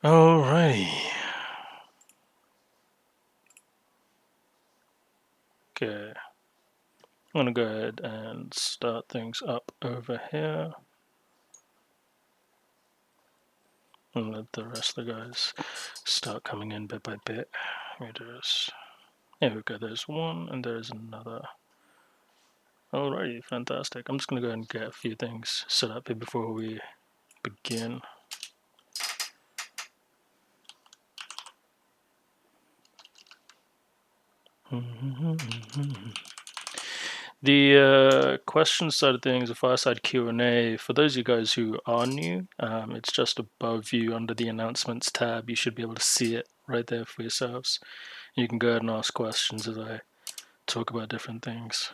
Alrighty. Okay. I'm gonna go ahead and start things up over here. And let the rest of the guys start coming in bit by bit. Here we go, there's one and there's another. Alrighty, fantastic. I'm just gonna go ahead and get a few things set up here before we begin. The question side of things, the Fireside Q&A, for those of you guys who are new, it's just above you under the announcements tab. You should be able to see it right there for yourselves. You can go ahead and ask questions as I talk about different things.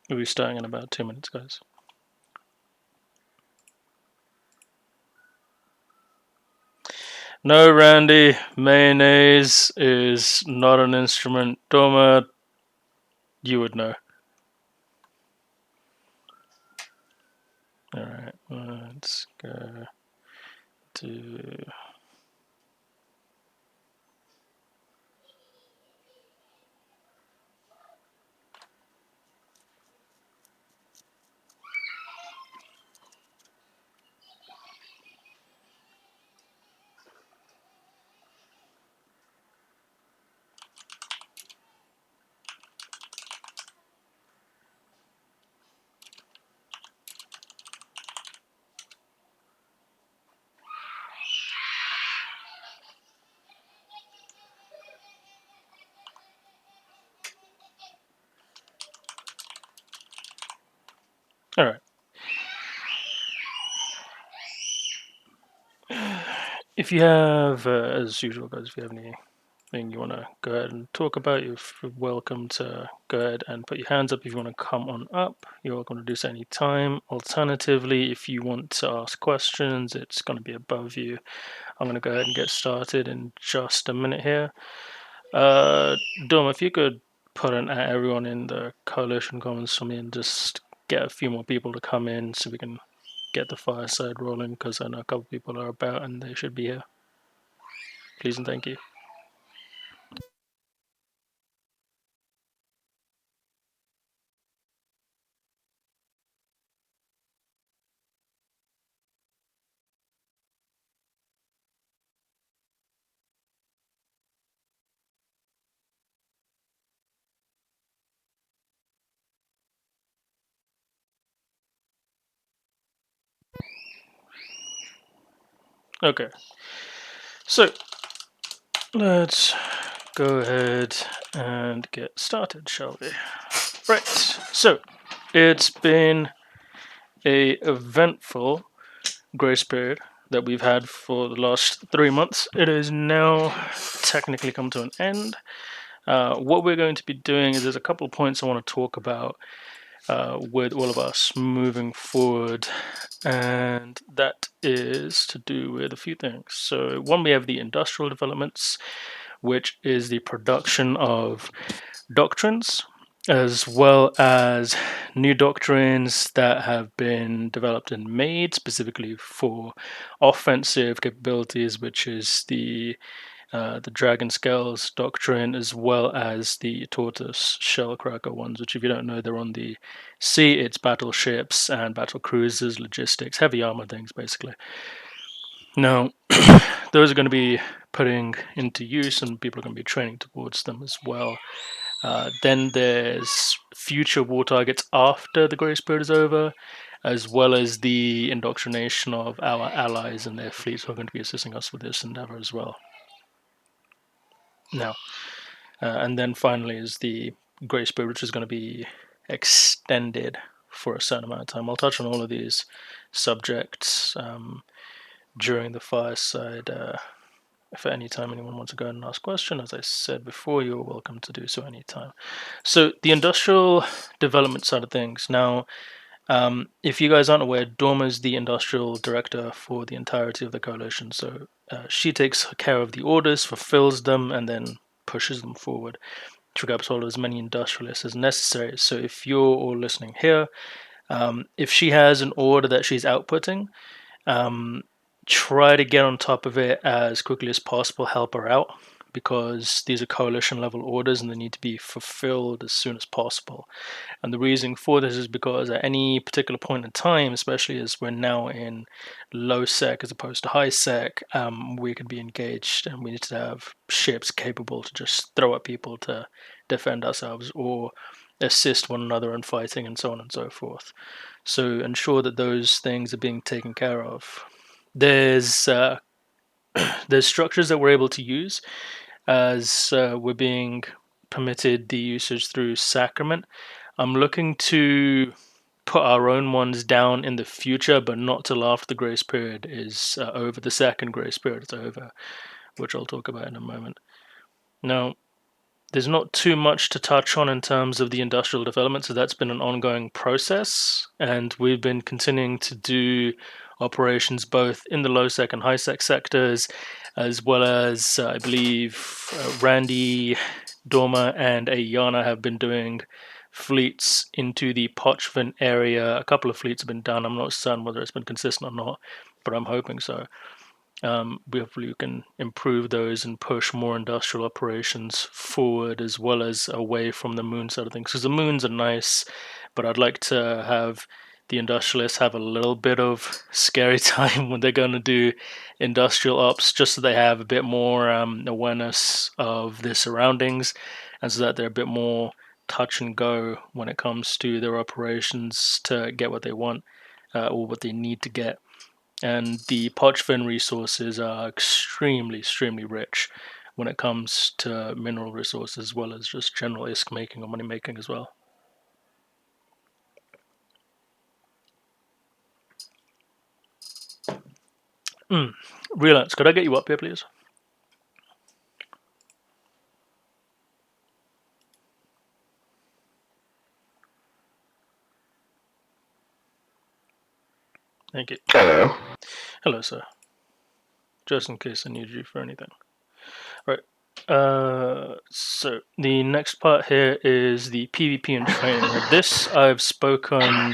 We'll be starting in about 2 minutes, guys. No, Randy, mayonnaise is not an instrument. Doma, you would know. Alright, let's go to... Alright. If you have, as usual, guys, if you have anything you want to go ahead and talk about, you're welcome to go ahead and put your hands up. If you want to come on up, you're welcome to do so anytime. Alternatively, if you want to ask questions, it's going to be above you. I'm going to go ahead and get started in just a minute here. Dom, if you could put an at everyone in the coalition comments for me and just get a few more people to come in so we can get the fireside rolling, because I know a couple people are about and they should be here. Please and thank you. Okay, so let's go ahead and get started, shall we? Right, so it's been a eventful grace period that we've had for the last 3 months. It has now technically come to an end. What we're going to be doing is there's a couple of points I want to talk about with all of us moving forward, and that is to do with a few things. So one, we have the industrial developments, which is the production of doctrines, as well as new doctrines that have been developed and made specifically for offensive capabilities, which is the Dragon Scales doctrine, as well as the Tortoise Shellcracker ones, which, if you don't know, they're on the sea. It's battleships and battle cruisers, logistics, heavy armor things, basically. Now, those are going to be putting into use, and people are going to be training towards them as well. Then there's future war targets after the Grace Period is over, as well as the indoctrination of our allies and their fleets who are going to be assisting us with this endeavor as well. Now, And then finally is the grace period, which is going to be extended for a certain amount of time. I'll touch on all of these subjects during the fireside. If at any time anyone wants to go ahead and ask a question, as I said before, you're welcome to do so anytime. So the industrial development side of things. Now, if you guys aren't aware, Dorma is the industrial director for the entirety of the coalition. So she takes care of the orders, fulfills them, and then pushes them forward to grab hold of as many industrialists as necessary. So if you're all listening here, if she has an order that she's outputting, um, try to get on top of it as quickly as possible, help her out, because these are coalition level orders and they need to be fulfilled as soon as possible. And the reason for this is because at any particular point in time, especially as we're now in low sec as opposed to high sec, we could be engaged and we need to have ships capable to just throw at people to defend ourselves or assist one another in fighting and so on and so forth. So ensure that those things are being taken care of. There's there's structures that we're able to use as we're being permitted the usage through sacrament. I'm looking to put our own ones down in the future, but not till after the grace period is over. The second grace period is over, which I'll talk about in a moment. Now, there's not too much to touch on in terms of the industrial development, so that's been an ongoing process, and we've been continuing to do operations both in the low sec and high sec sectors, as well as I believe Randy, Dorma, and Ayana have been doing fleets into the Pochvin area. A couple of fleets have been done. I'm not certain whether it's been consistent or not, but I'm hoping so. We hopefully can improve those and push more industrial operations forward as well as away from the moon side of things. Because the moons are nice, but I'd like to have the industrialists have a little bit of scary time when they're going to do industrial ops, just so they have a bit more awareness of their surroundings, and so that they're a bit more touch and go when it comes to their operations to get what they want or what they need to get. And the Pochven resources are extremely rich when it comes to mineral resources as well as just general ISK making or money making as well. Relance, could I get you up here, please? Thank you. Hello. Hello, sir. Just in case I need you for anything. Right. So the next part here is the PvP and training. Now, this I've spoken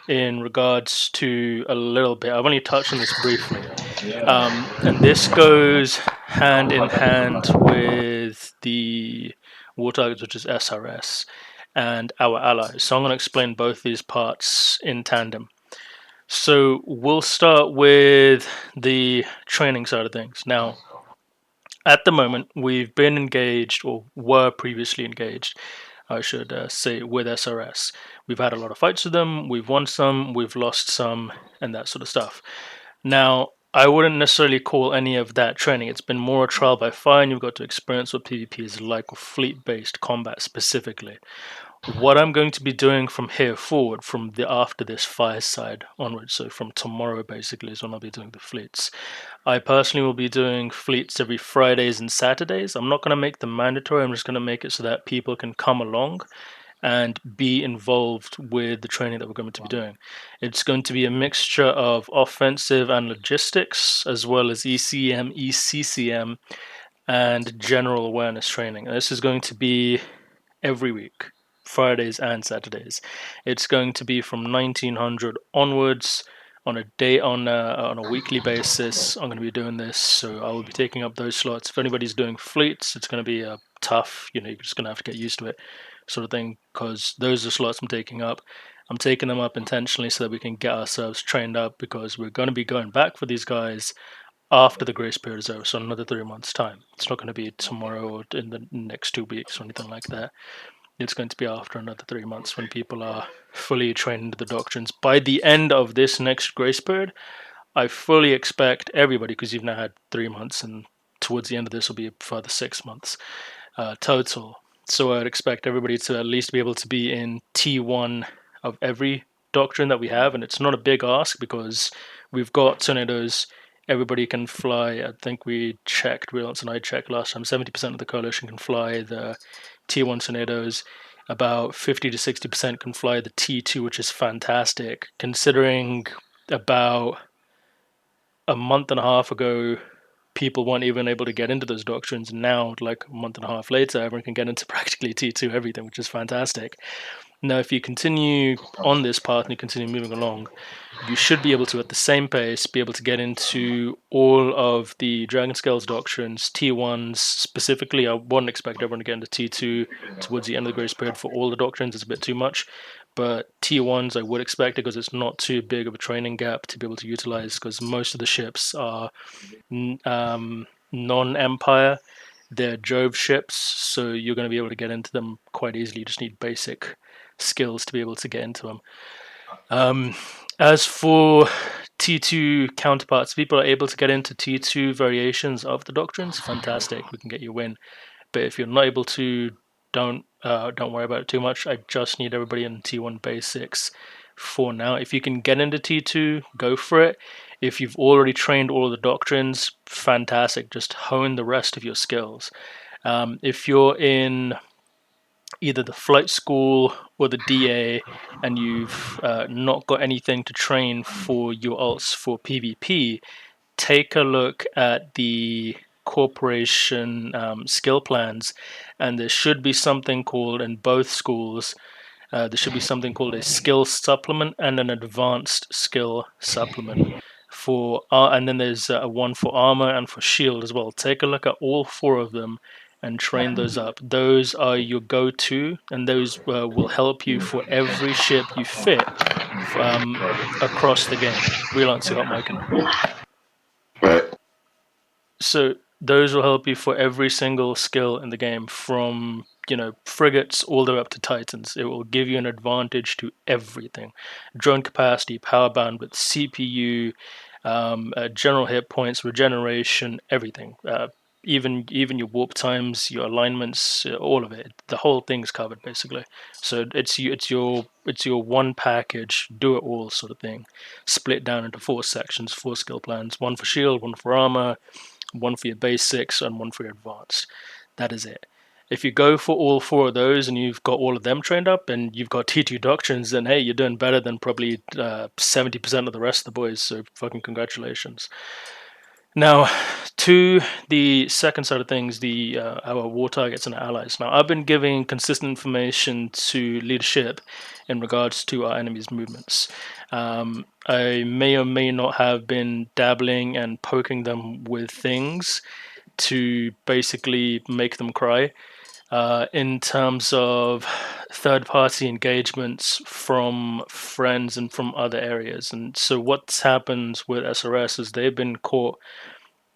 in regards to a little bit. I've only touched on this briefly. And this goes hand in hand with the war targets, which is SRS, and our allies. So I'm going to explain both these parts in tandem. So we'll start with the training side of things. Now, at the moment, we've been engaged, or were previously engaged, I should say, with SRS. We've had a lot of fights with them, we've won some, we've lost some, and that sort of stuff. Now, I wouldn't necessarily call any of that training. It's been more a trial by fire, and you've got to experience what PvP is like with fleet-based combat specifically. What I'm going to be doing from here forward, from the after this Fireside onwards, so from tomorrow basically is when I'll be doing the fleets. I personally will be doing fleets every Fridays and Saturdays. I'm not going to make them mandatory. I'm just going to make it so that people can come along and be involved with the training that we're going to be doing. It's going to be a mixture of offensive and logistics, as well as ECM, ECCM, and general awareness training. And this is going to be every week, Fridays and Saturdays. It's going to be from 1900 onwards on a weekly basis. I'm going to be doing this, so I will be taking up those slots. If anybody's doing fleets, it's going to be a tough. You're just going to have to get used to it, sort of thing, because those are slots I'm taking up. I'm taking them up intentionally so that we can get ourselves trained up, because we're going to be going back for these guys after the grace period is over, so another 3 months' time. It's not going to be tomorrow or in the next 2 weeks or anything like that. It's going to be after another 3 months when people are fully trained into the doctrines. By the end of this next grace period, I fully expect everybody, because you've now had 3 months, and towards the end of this will be a further 6 months. total. So I'd expect everybody to at least be able to be in T1 of every doctrine that we have, and it's not a big ask because we've got tornadoes. Everybody can fly. I think we checked, Relance and I checked last time. 70% of the coalition can fly the T1 tornadoes. About 50 to 60% can fly the T2, which is fantastic, considering about a month and a half ago people weren't even able to get into those doctrines. Now, like a month and a half later, everyone can get into practically T2 everything, which is fantastic. Now, if you continue on this path and you continue moving along, you should be able to, at the same pace, be able to get into all of the Dragon Scales doctrines, T1s specifically. I wouldn't expect everyone to get into T2 towards the end of the grace period for all the doctrines. It's a bit too much. But T1s I would expect it because it's not too big of a training gap to be able to utilize because most of the ships are non-Empire. They're Jove ships, so you're going to be able to get into them quite easily. You just need basic skills to be able to get into them. As for T2 counterparts, people are able to get into T2 variations of the doctrines. Fantastic, we can get you a win. But if you're not able to, don't worry about it too much. I just need everybody in T1 basics for now. If you can get into T2, go for it. If you've already trained all of the doctrines, fantastic. Just hone the rest of your skills. If you're in either the flight school or the DA and you've not got anything to train for your alts for PvP, take a look at the corporation skill plans, and there should be something called in both schools. There should be something called a skill supplement and an advanced skill supplement for and then there's a one for armor and for shield as well. Take a look at all four of them and train those up. Those are your go-to, and those will help you for every ship you fit across the game. Relance, you got mic in. Right. So those will help you for every single skill in the game, from frigates all the way up to titans. It will give you an advantage to everything: drone capacity, power bandwidth, CPU, general hit points, regeneration, everything. Even your warp times, your alignments, all of it. The whole thing's covered basically. So it's your one package, do it all sort of thing, split down into four sections, four skill plans: one for shield, one for armor, one for your basics, and one for your advanced. That is it. If you go for all four of those and you've got all of them trained up and you've got T2 doctrines, then hey, you're doing better than probably 70% of the rest of the boys. So fucking congratulations. Now, to the second side of things, the our war targets and allies. Now, I've been giving consistent information to leadership in regards to our enemy's movements. I may or may not have been dabbling and poking them with things to basically make them cry. In terms of third-party engagements from friends and from other areas. And so what's happened with SRS is they've been caught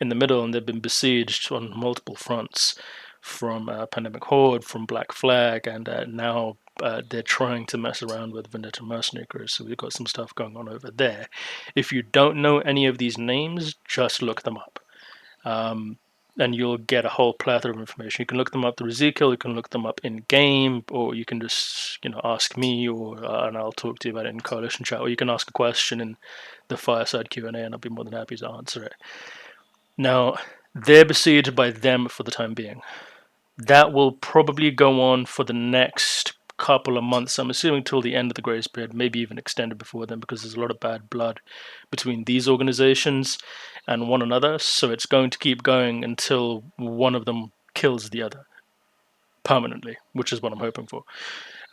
in the middle and they've been besieged on multiple fronts, from Pandemic Horde, from Black Flag, and now they're trying to mess around with Vendetta Mercenary Crews. So we've got some stuff going on over there. If you don't know any of these names, just look them up. And you'll get a whole plethora of information. You can look them up through Ezekiel, you can look them up in game, or you can just ask me, or and I'll talk to you about it in Coalition chat, or you can ask a question in the Fireside Q&A, and I'll be more than happy to answer it. Now, they're besieged by them for the time being. That will probably go on for the next couple of months. I'm assuming till the end of the grace period, maybe even extended before then, because there's a lot of bad blood between these organizations and one another. So it's going to keep going until one of them kills the other permanently, which is what I'm hoping for.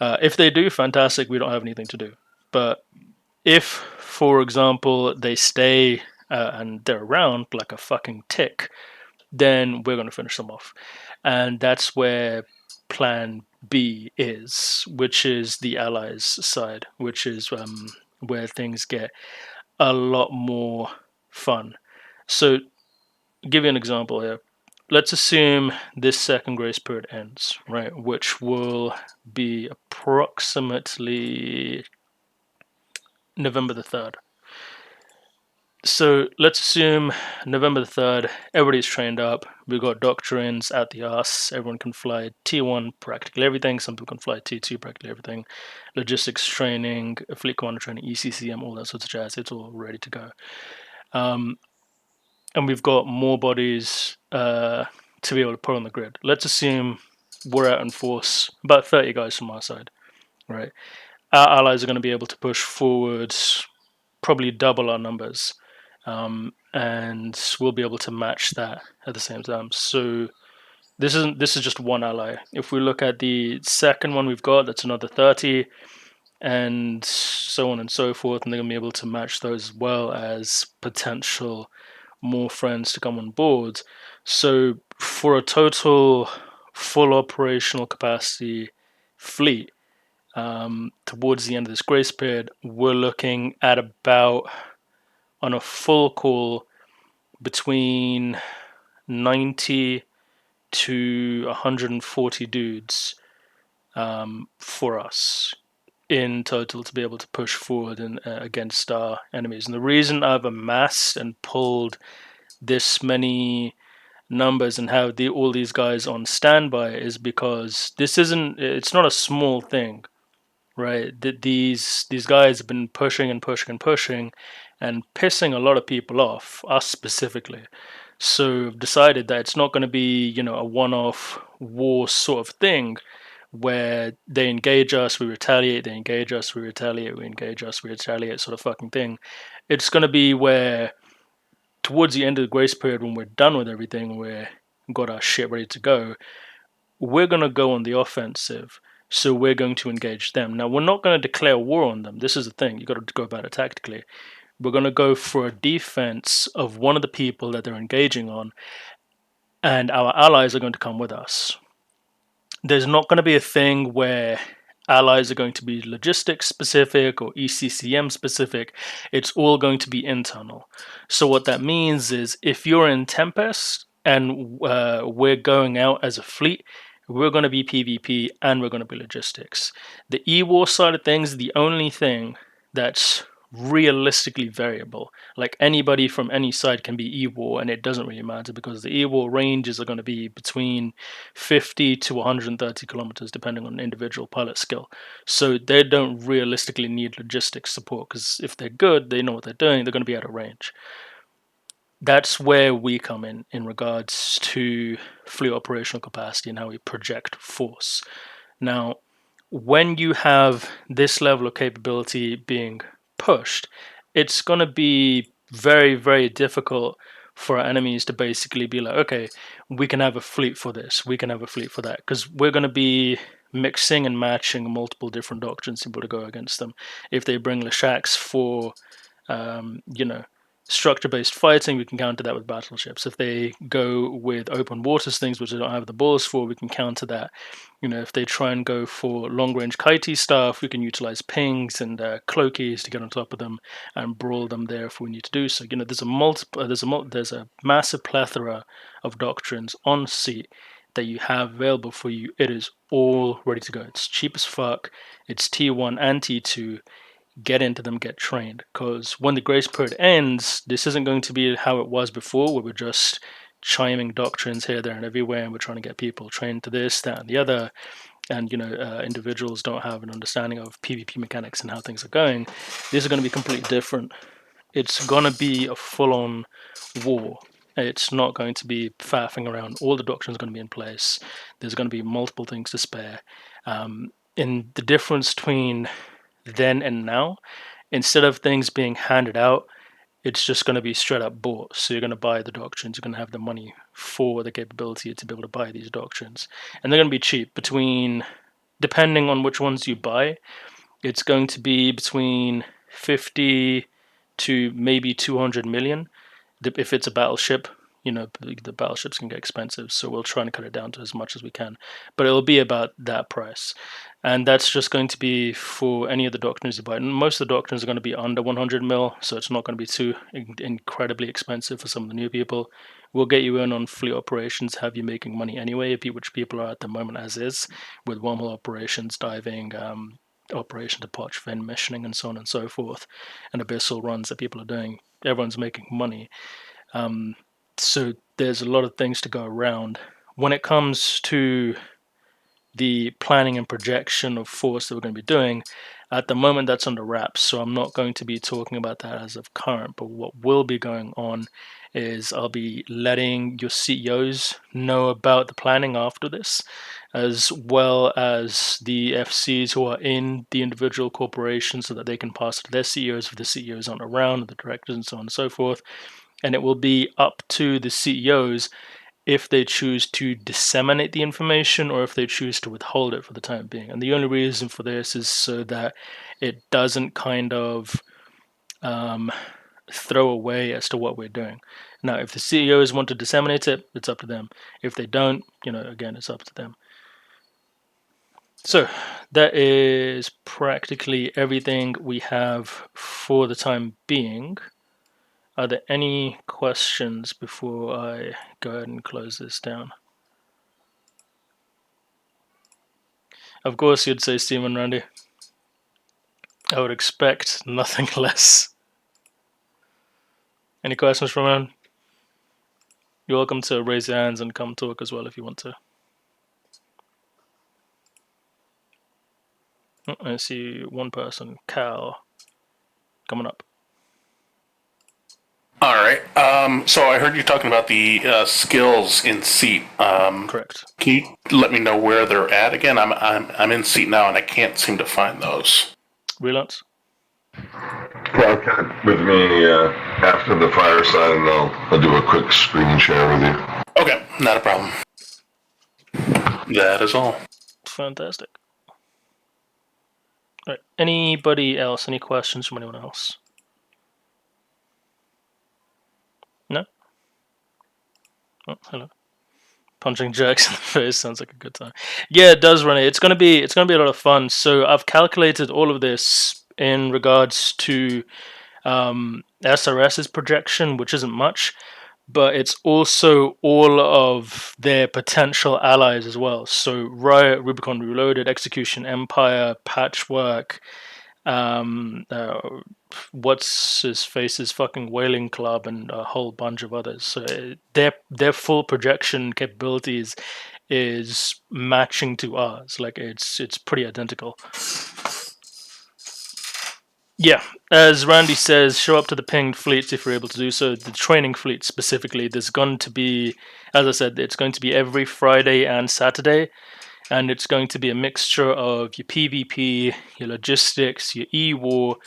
If they do, fantastic. We don't have anything to do. But if, for example, they stay and they're around like a fucking tick, then we're going to finish them off. And that's where plan B is, which is the Allies side, which is where things get a lot more fun. So, give you an example here. Let's assume this second grace period ends, right? Which will be approximately November the 3rd. So let's assume November the 3rd, everybody's trained up. We've got doctrines at the arse. Everyone can fly T1 practically everything. Some people can fly T2 practically everything. Logistics training, fleet commander training, ECCM, all that sorts of jazz. It's all ready to go. And we've got more bodies to be able to put on the grid. Let's assume we're out in force, about 30 guys from our side, right? Our allies are going to be able to push forward probably double our numbers, and we'll be able to match that at the same time. So this is just one ally. If we look at the second one we've got, that's another 30, and so on and so forth, and they're gonna be able to match those as well as potential more friends to come on board. So for a total full operational capacity fleet, towards the end of this grace period, we're looking at about, on a full call, between 90 to 140 dudes for us in total to be able to push forward and against our enemies. And the reason I've amassed and pulled this many numbers and have all these guys on standby is because it's not a small thing, right? These guys have been pushing and pushing and pushing and pissing a lot of people off, us specifically. So I've decided that it's not going to be, a one-off war sort of thing where they engage us, we retaliate, they engage us, we retaliate, we engage us, we retaliate, sort of fucking thing. It's going to be where towards the end of the grace period, when we're done with everything, we've got our shit ready to go, we're going to go on the offensive. So we're going to engage them. Now, we're not going to declare war on them. This is the thing. You've got to go about it tactically. We're going to go for a defense of one of the people that they're engaging on, and our allies are going to come with us. There's not going to be a thing where allies are going to be logistics specific or ECCM specific. It's all going to be internal. So what that means is if you're in Tempest and we're going out as a fleet, we're going to be PvP and we're going to be logistics. The E-War side of things, the only thing that's realistically variable. Like anybody from any side can be E-War, and it doesn't really matter because the E-War ranges are going to be between 50 to 130 kilometers, depending on individual pilot skill. So they don't realistically need logistics support because if they're good, they know what they're doing, they're going to be out of range. That's where we come in regards to fleet operational capacity and how we project force. Now, when you have this level of capability being pushed, it's going to be very, very difficult for our enemies to basically be like, okay, we can have a fleet for this, we can have a fleet for that, because we're going to be mixing and matching multiple different doctrines to be able to go against them. If they bring Lashaks for, you know, structure-based fighting, we can counter that with battleships. If they go with open waters things, which they don't have the balls for, we can counter that. If they try and go for long-range kitey stuff, we can utilize pings and cloakies to get on top of them and brawl them there if we need to do so. There's a massive plethora of doctrines on sea that you have available for you. It is all ready to go. It's cheap as fuck. It's T1 and T2. Get into them, get trained. Because when the grace period ends, this isn't going to be how it was before, where we're just chiming doctrines here, there, and everywhere, and we're trying to get people trained to this, that, and the other. And individuals don't have an understanding of PvP mechanics and how things are going. This is going to be completely different. It's going to be a full-on war. It's not going to be faffing around. All the doctrines are going to be in place. There's going to be multiple things to spare. In the difference between then and now, instead of things being handed out, it's just going to be straight up bought. So you're going to buy the doctrines. You're going to have the money for the capability to be able to buy these doctrines, and they're going to be cheap. Depending on which ones you buy, it's going to be between 50 to maybe 200 million. If it's a battleship, the battleships can get expensive, so we'll try and cut it down to as much as we can. But it'll be about that price. And that's just going to be for any of the doctrines you buy. And most of the doctrines are going to be under 100 mil, so it's not going to be too incredibly expensive for some of the new people. We'll get you in on fleet operations, have you making money anyway, which people are at the moment as is, with wormhole operations, diving, Operation Departure for Missioning and so on and so forth, and abyssal runs that people are doing. Everyone's making money. So there's a lot of things to go around. When it comes to the planning and projection of force that we're going to be doing, at the moment that's under wraps, so I'm not going to be talking about that as of current. But what will be going on is I'll be letting your CEOs know about the planning after this, as well as the FCs who are in the individual corporations, so that they can pass it to their CEOs if the CEOs aren't around, the directors, and so on and so forth. And it will be up to the CEOs if they choose to disseminate the information or if they choose to withhold it for the time being. And the only reason for this is so that it doesn't kind of throw away as to what we're doing. Now, if the CEOs want to disseminate it, it's up to them. If they don't, again, it's up to them. So that is practically everything we have for the time being. Are there any questions before I go ahead and close this down? Of course, you'd say Stephen Randy. I would expect nothing less. Any questions from anyone? You're welcome to raise your hands and come talk as well if you want to. I see one person, Cal, coming up. All right. So I heard you talking about the skills in seat. Correct. Can you let me know where they're at again? I'm in seat now and I can't seem to find those. Relance? Contact with me after the fireside, and I'll do a quick screen share with you. Okay, not a problem. That is all. Fantastic. All right. Anybody else? Any questions from anyone else? No? Oh, hello. Punching jerks in the face sounds like a good time. Yeah, it does, Renee. It's gonna be a lot of fun. So I've calculated all of this in regards to SRS's projection, which isn't much, but it's also all of their potential allies as well. So Riot, Rubicon Reloaded, Execution Empire, Patchwork, what's his face's fucking Whaling Club, and a whole bunch of others. So their full projection capabilities is matching to ours. Like it's pretty identical. Yeah, as Randy says, show up to the pinged fleets if you're able to do so. The training fleet specifically, there's going to be, as I said, it's going to be every Friday and Saturday, and it's going to be a mixture of your PvP, your logistics, your E-War,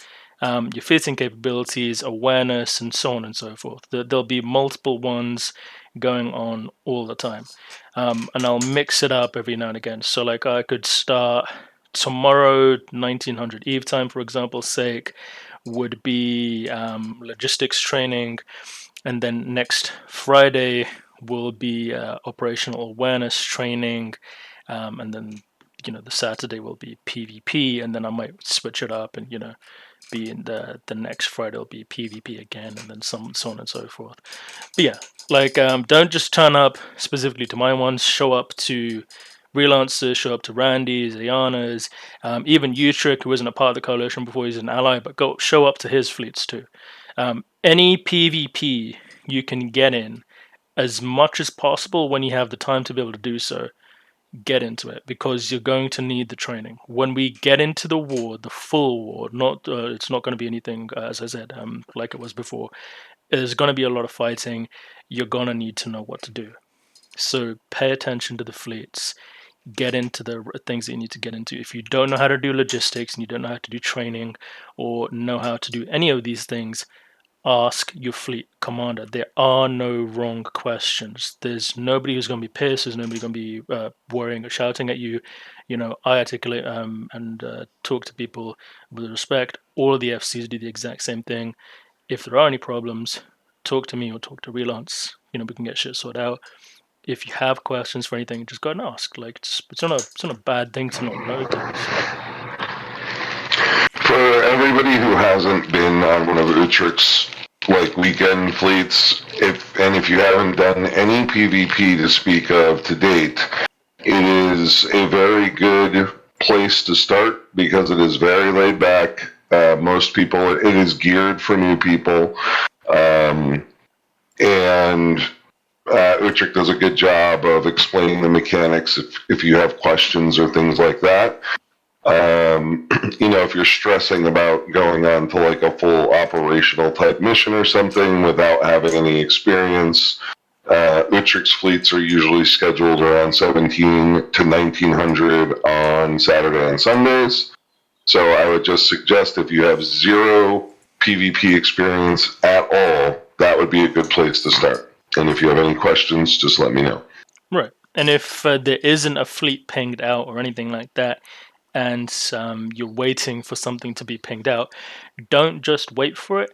your fitting capabilities, awareness, and so on and so forth. There'll be multiple ones going on all the time, and I'll mix it up every now and again. So like I could start tomorrow, 1900 Eve time, for example's sake, would be logistics training, and then next Friday will be operational awareness training, and then the Saturday will be PvP, and then I might switch it up and be in the next Friday will be PvP again, and then so on and so forth. But yeah, like don't just turn up specifically to my ones. Show up to Relancer, show up to Randy's, Ayana's, even Utrick, who wasn't a part of the coalition before, he's an ally, but go show up to his fleets too. Any PvP you can get in as much as possible when you have the time to be able to do so. Get into it, because you're going to need the training. When we get into the war, the full war, it's not going to be anything, as I said, like it was before. There's going to be a lot of fighting. You're going to need to know what to do. So pay attention to the fleets. Get into the things that you need to get into. If you don't know how to do logistics and you don't know how to do training or know how to do any of these things, ask your fleet commander. There are no wrong questions. There's nobody who's going to be pissed. There's nobody going to be worrying or shouting at you. I articulate and talk to people with respect. All of the FCs do the exact same thing. If there are any problems, talk to me or talk to Relance. We can get shit sorted out. If you have questions for anything, just go and ask. Like it's not a bad thing to not know things. For everybody who hasn't been on one of Utrick's weekend fleets, if you haven't done any PvP to speak of to date, it is a very good place to start because it is very laid back. Most people, it is geared for new people. And Utrecht does a good job of explaining the mechanics if you have questions or things like that. If you're stressing about going on to like a full operational type mission or something without having any experience, Utrecht's fleets are usually scheduled around 17 to 1900 on Saturday and Sundays. So I would just suggest if you have zero PvP experience at all, that would be a good place to start. And if you have any questions, just let me know. Right. And if there isn't a fleet pinged out or anything like that, and you're waiting for something to be pinged out, don't just wait for it.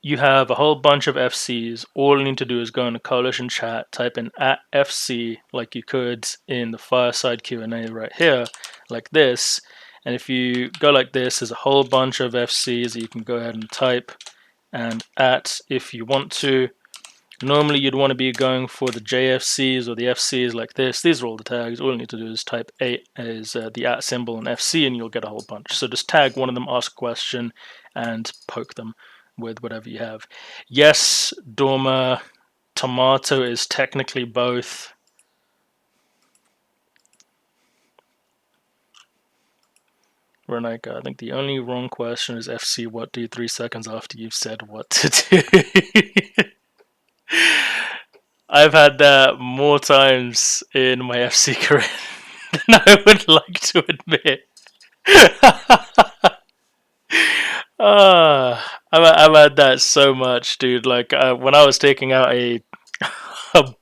You have a whole bunch of FCs. All you need to do is go in the coalition chat, type in @FC like you could in the Fireside Q&A right here, like this. And if you go like this, there's a whole bunch of FCs that you can go ahead and type and if you want to. Normally you'd want to be going for the JFCs or the FCs like this. These are all the tags. All you need to do is type @ as the @ symbol and FC and you'll get a whole bunch. So just tag one of them, ask a question, and poke them with whatever you have. Yes, Dorma, tomato is technically both. Renika, I think the only wrong question is FC, what do 3 seconds after you've said what to do? I've had that more times in my FC career than I would like to admit. I've had that so much, dude. Like when I was taking out a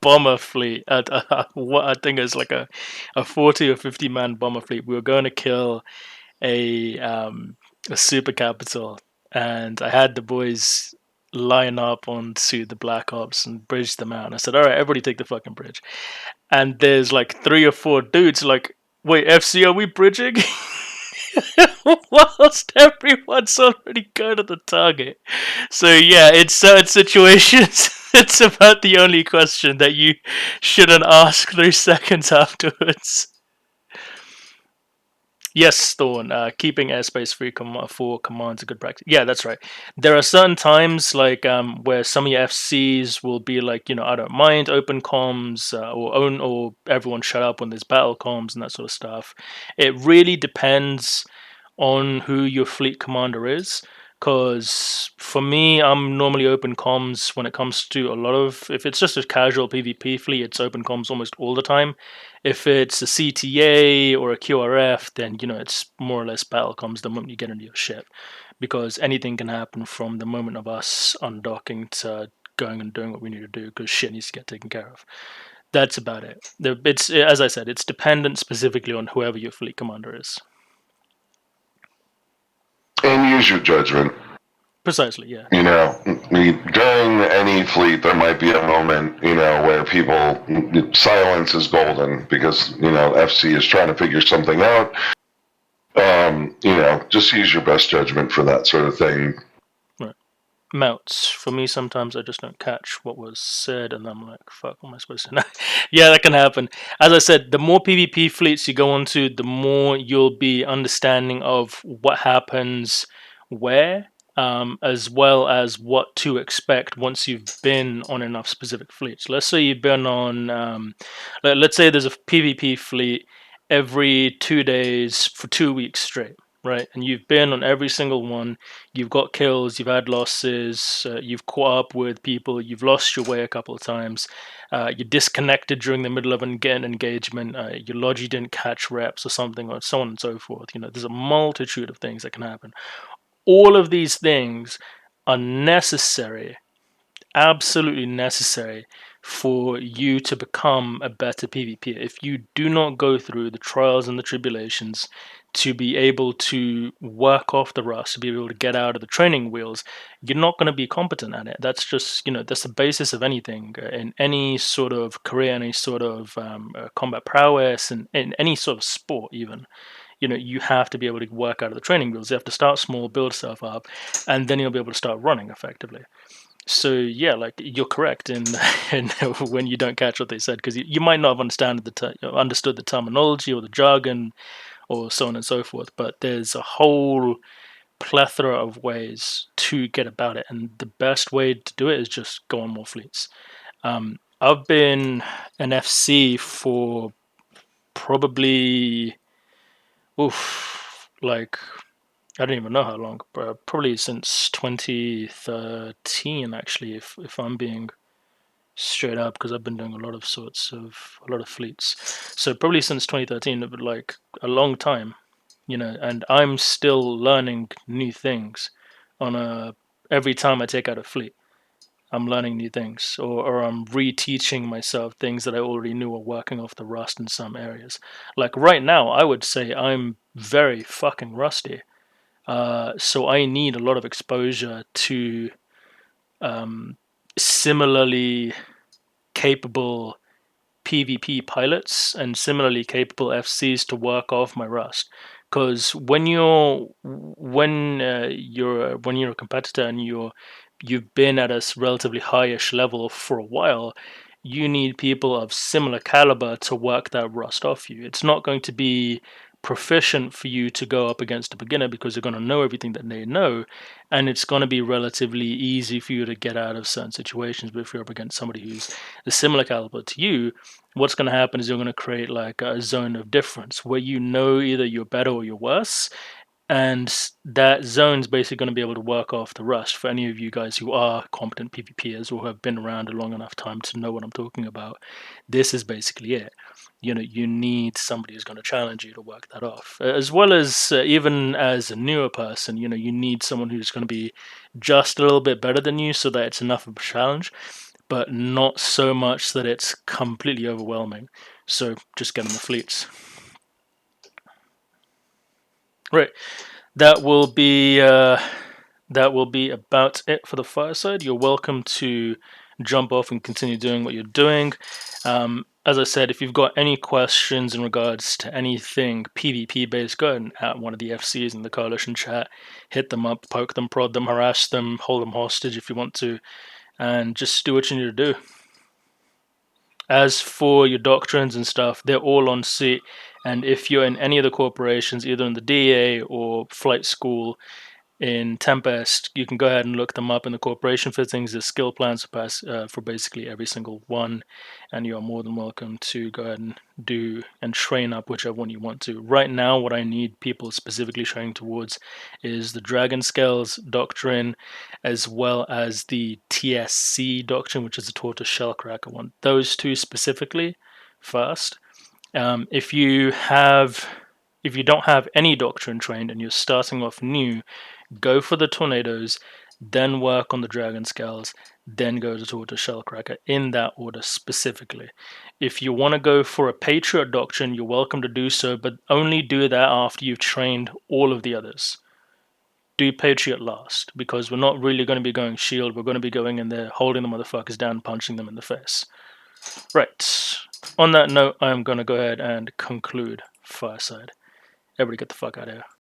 bomber fleet, what I think is like a 40 or 50 man bomber fleet. We were going to kill a super capital, and I had the boys line up onto the Black Ops and bridge them out. And I said, "All right, everybody take the fucking bridge." And there's like 3 or 4 dudes like, "Wait, FC, are we bridging?" Whilst everyone's already going to the target. So yeah, in certain situations, it's about the only question that you shouldn't ask 3 seconds afterwards. Yes, Thorn. Keeping airspace free for commands a good practice. Yeah, that's right. There are certain times like where some of your FCs will be like, I don't mind open comms or everyone shut up when there's battle comms and that sort of stuff. It really depends on who your fleet commander is. Because for me, I'm normally open comms when it comes to a lot of. If it's just a casual PvP fleet, it's open comms almost all the time. If it's a CTA or a QRF, then it's more or less battle comms the moment you get into your ship, because anything can happen from the moment of us undocking to going and doing what we need to do, because shit needs to get taken care of. That's about it. It's, as I said, it's dependent specifically on whoever your fleet commander is. And use your judgment. Precisely, yeah. During any fleet, there might be a moment, where silence is golden because, FC is trying to figure something out. Just use your best judgment for that sort of thing. Right. Mounts. For me, sometimes I just don't catch what was said, and I'm like, fuck, what am I supposed to know? Yeah, that can happen. As I said, the more PvP fleets you go onto, the more you'll be understanding of what happens where, as well as what to expect once you've been on enough specific fleets. Let's say you've been on, let's say there's a PvP fleet every 2 days for 2 weeks straight, right? And you've been on every single one. You've got kills, you've had losses, you've caught up with people, you've lost your way a couple of times, you're disconnected during the middle of an engagement, your logi didn't catch reps or something, or so on and so forth. There's a multitude of things that can happen. All of these things are necessary, absolutely necessary, for you to become a better PvP. If you do not go through the trials and the tribulations to be able to work off the rust, to be able to get out of the training wheels, you're not going to be competent at it. That's just, that's the basis of anything in any sort of career, any sort of combat prowess, and in any sort of sport even. You have to be able to work out of the training wheels. You have to start small, build stuff up, and then you'll be able to start running effectively. So yeah, like you're correct in when you don't catch what they said, because you might not have understood the terminology or the jargon or so on and so forth. But there's a whole plethora of ways to get about it, and the best way to do it is just go on more fleets. I've been an FC for probably, like, I don't even know how long, but probably since 2013, actually, if I'm being straight up, because I've been doing a lot of fleets. So probably since 2013, but like a long time, and I'm still learning new things on every time I take out a fleet. I'm learning new things, or I'm reteaching myself things that I already knew, or working off the rust in some areas. Like right now, I would say I'm very fucking rusty. So I need a lot of exposure to um, similarly capable PvP pilots and similarly capable FCs to work off my rust. Because when you're a competitor and you've been at a relatively highish level for a while, you need people of similar caliber to work that rust off you. It's not going to be proficient for you to go up against a beginner because you're going to know everything that they know, and it's going to be relatively easy for you to get out of certain situations. But if you're up against somebody who's a similar caliber to you, what's going to happen is you're going to create like a zone of difference where either you're better or you're worse, and that zone's basically going to be able to work off the rust. For any of you guys who are competent PvPers or who have been around a long enough time to know what I'm talking about, this is basically it. You need somebody who's going to challenge you to work that off, as well as even as a newer person. You need someone who's going to be just a little bit better than you, so that it's enough of a challenge, but not so much that it's completely overwhelming. So just get on the fleets. Right. That will be about it for the Fireside. You're welcome to jump off and continue doing what you're doing. As I said, if you've got any questions in regards to anything PvP based, go ahead and at one of the FCs in the coalition chat, hit them up, poke them, prod them, harass them, hold them hostage if you want to, and just do what you need to do. As for your doctrines and stuff, they're all on seat. And if you're in any of the corporations, either in the DA or flight school in Tempest, you can go ahead and look them up in the corporation fittings. There's skill plans for basically every single one, and you are more than welcome to go ahead and do and train up whichever one you want to. Right now, what I need people specifically training towards is the Dragon Scales Doctrine, as well as the TSC Doctrine, which is the Tortoise Shellcracker one. Those two specifically first. If you don't have any doctrine trained and you're starting off new, go for the tornadoes, then work on the dragon scales, then go to Tortoise Shellcracker, in that order specifically. If you want to go for a Patriot doctrine, you're welcome to do so, but only do that after you've trained all of the others. Do Patriot last, because we're not really going to be going shield. We're going to be going in there, holding the motherfuckers down, punching them in the face. Right. On that note, I'm going to go ahead and conclude Fireside. Everybody get the fuck out of here.